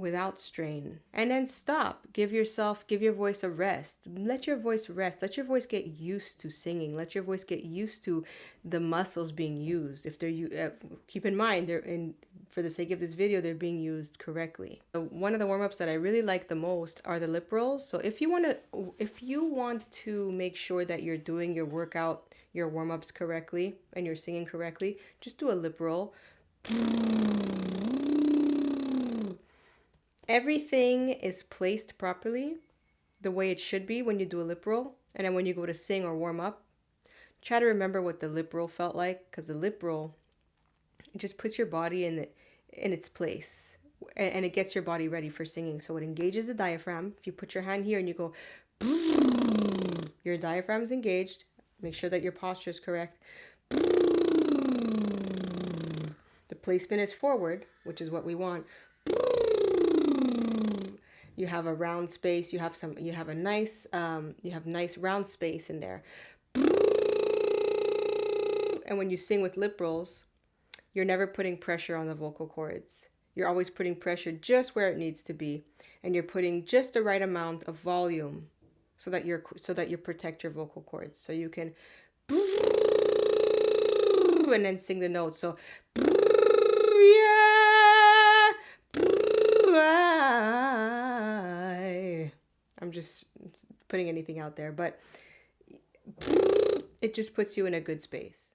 without strain. And then stop. Give your voice a rest. Let your voice rest. Let your voice get used to singing. Let your voice get used to the muscles being used. If they're keep in mind, for the sake of this video, they're being used correctly. So one of the warm-ups that I really like the most are the lip rolls. So if you want to make sure that you're doing your workout, your warm-ups correctly, and you're singing correctly, just do a lip roll. Everything is placed properly the way it should be when you do a lip roll. And then when you go to sing or warm up, try to remember what the lip roll felt like, because the lip roll, it just puts your body in its place, and it gets your body ready for singing. So it engages the diaphragm. If you put your hand here and you go, your diaphragm is engaged. Make sure that your posture is correct. The placement is forward, which is what we want. You have a round space. You have nice round space in there. And when you sing with lip rolls, you're never putting pressure on the vocal cords. You're always putting pressure just where it needs to be, and you're putting just the right amount of volume so that you protect your vocal cords. So you can and then sing the notes. So I'm just putting anything out there, but it just puts you in a good space.